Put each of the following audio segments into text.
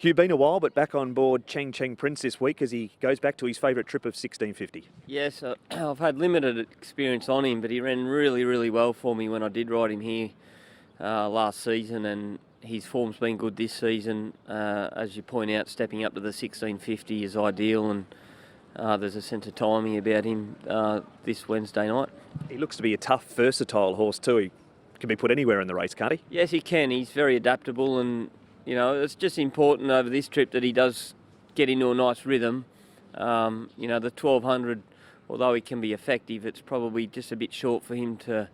Hugh, been a while, but back on board CHANCHENG Prince this week as he goes back to his favourite trip of 1650. Yes, I've had limited experience on him, but he ran really, really well for me when I did ride him here last season, and his form's been good this season. As you point out, stepping up to the 1650 is ideal, and there's a sense of timing about him this Wednesday night. He looks to be a tough, versatile horse too. He can be put anywhere in the race, can't he? Yes, he can. He's very adaptable, and you know, it's just important over this trip that he does get into a nice rhythm. You know, the 1200, although he can be effective, it's probably just a bit short for him to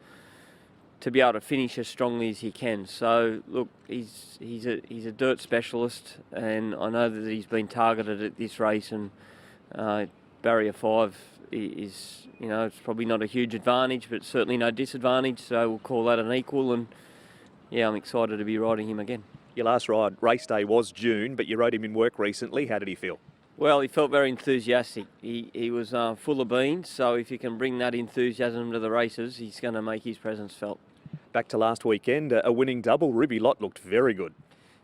be able to finish as strongly as he can. So look, he's a dirt specialist, and I know that he's been targeted at this race, and barrier 5 is, you know, it's probably not a huge advantage, but certainly no disadvantage. So we'll call that an equal, and yeah, I'm excited to be riding him again. Your last race day was June, but you rode him in work recently. How did he feel? Well, he felt very enthusiastic. He was full of beans, so if you can bring that enthusiasm to the races, he's going to make his presence felt. Back to last weekend, a winning double. Ruby Lot looked very good.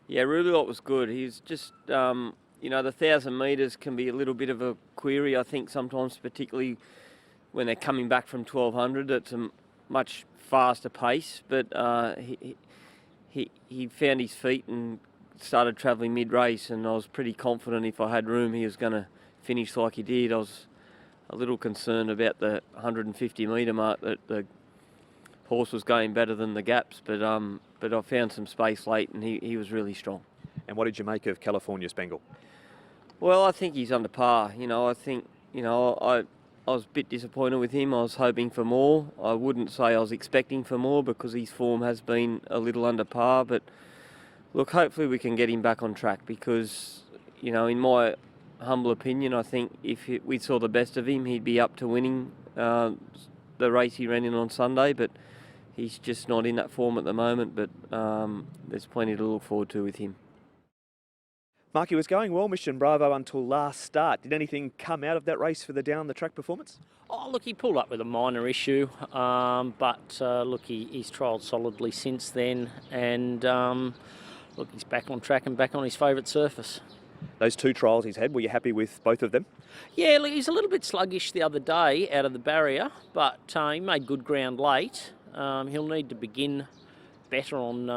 Yeah, Ruby Lot was good. He's just, you know, the 1,000 metres can be a little bit of a query, I think, sometimes, particularly when they're coming back from 1,200. It's a much faster pace, but he found his feet and started travelling mid-race, and I was pretty confident if I had room he was going to finish like he did. I was a little concerned about the 150 metre mark, that the horse was going better than the gaps, but I found some space late, and he was really strong. And what did you make of California Spangle? Well, I think he's under par. You know, I think, you know, I was a bit disappointed with him. I was hoping for more. I wouldn't say I was expecting for more because his form has been a little under par. But look, hopefully we can get him back on track because, you know, in my humble opinion, I think if we saw the best of him, he'd be up to winning the race he ran in on Sunday. But he's just not in that form at the moment. But there's plenty to look forward to with him. Mark, he was going well, Mission Bravo, until last start. Did anything come out of that race for the down-the-track performance? Oh, look, he pulled up with a minor issue, but look, he's trialled solidly since then, and look, he's back on track and back on his favourite surface. Those 2 trials he's had, were you happy with both of them? Yeah, look, he's a little bit sluggish the other day out of the barrier, but he made good ground late. He'll need to begin better on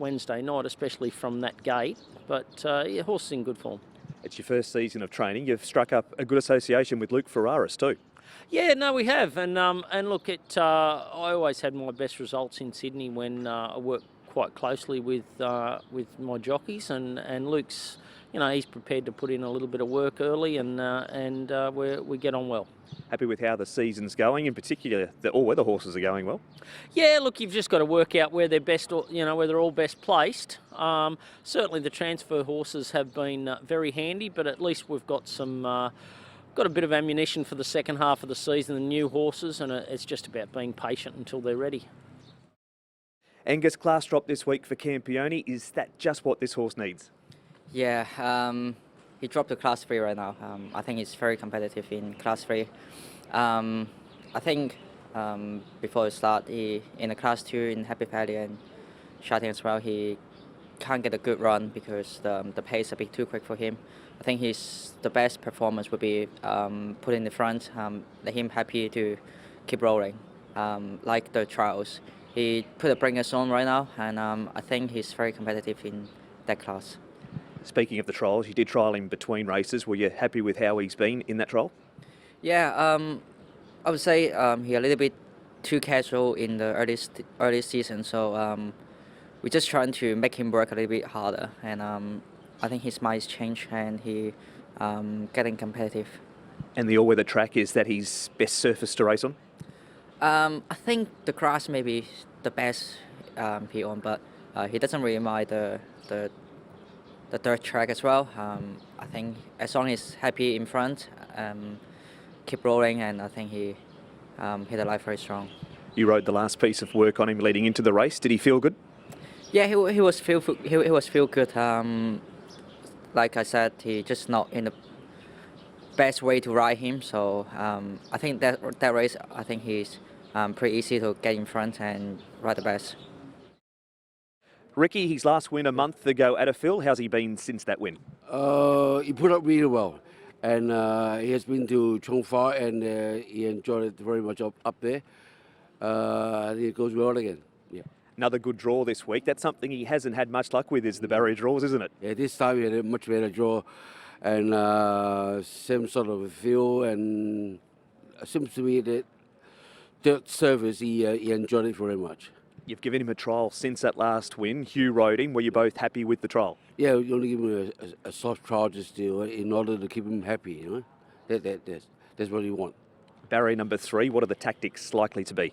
Wednesday night, especially from that gate. But yeah, horse is in good form. It's your first season of training. You've struck up a good association with Luke Ferraris too. Yeah, no, we have, and look, I always had my best results in Sydney when I worked quite closely with my jockeys, and Luke's, you know, he's prepared to put in a little bit of work early, and we get on well. Happy with how the season's going, in particular the all-weather horses are going well? Yeah, look, you've just got to work out where they're best, you know, where they're all best placed. Certainly the transfer horses have been very handy, but at least we've got got a bit of ammunition for the second half of the season, the new horses, and it's just about being patient until they're ready. Angus, class drop this week for CAMPIONE. Is that just what this horse needs? Yeah, he dropped to class 3 right now. I think he's very competitive in class 3. I think before the start, in the class 2 in Happy Valley and Shouting as well, he can't get a good run because the pace a bit too quick for him. I think the best performance would be put in the front, let him happy to keep rolling, like the trials. He put a bringers on right now, and I think he's very competitive in that class. Speaking of the trials, you did trial him between races. Were you happy with how he's been in that trial? Yeah, I would say he a little bit too casual in the early season, so we're just trying to make him work a little bit harder, and I think his mind's changed and he getting competitive. And the all-weather track, is that his best surface to race on? I think the grass may be the best he on, but he doesn't really mind the dirt track as well. I think as long as he's happy in front, keep rolling, and I think he hit the life very strong. You rode the last piece of work on him leading into the race. Did he feel good? Yeah, he was feel good. Like I said, he just not in the best way to ride him. So I think that race, I think he's pretty easy to get in front and ride the best. Ricky, his last win a month ago at ADEFILL. How's he been since that win? He put up really well, and he has been to Chung and he enjoyed it very much up there. I think it goes well again. Yeah. Another good draw this week. That's something he hasn't had much luck with, is the barrier draws, isn't it? Yeah, this time he had a much better draw, and same sort of a feel, and it seems to me that third service he enjoyed it very much. You've given him a trial since that last win. Hugh rode him. Were you both happy with the trial? Yeah, we only give him a soft trial just in order to keep him happy, you know. That's what you want. Barrier number 3, what are the tactics likely to be?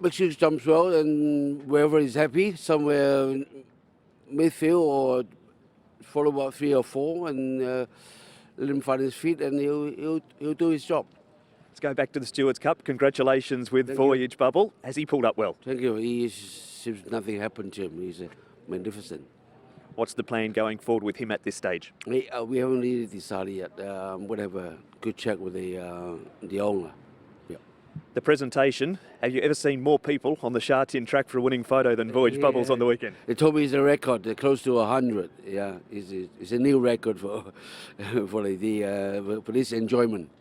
Make sure he jumps well, and wherever he's happy, somewhere midfield or follow about 3 or 4, and let him find his feet, and he'll do his job. Let's go back to the Stewards Cup. Congratulations with Thank Voyage Bubble. Has he pulled up well? Thank you. Seems nothing happened to him. He's magnificent. What's the plan going forward with him at this stage? We haven't really decided yet. We'll have a good chat with the owner. Yeah. The presentation, have you ever seen more people on the Sha-Tin track for a winning photo than Voyage Bubbles on the weekend? They told me it's a record, close to 100. Yeah, it's a new record for for this enjoyment.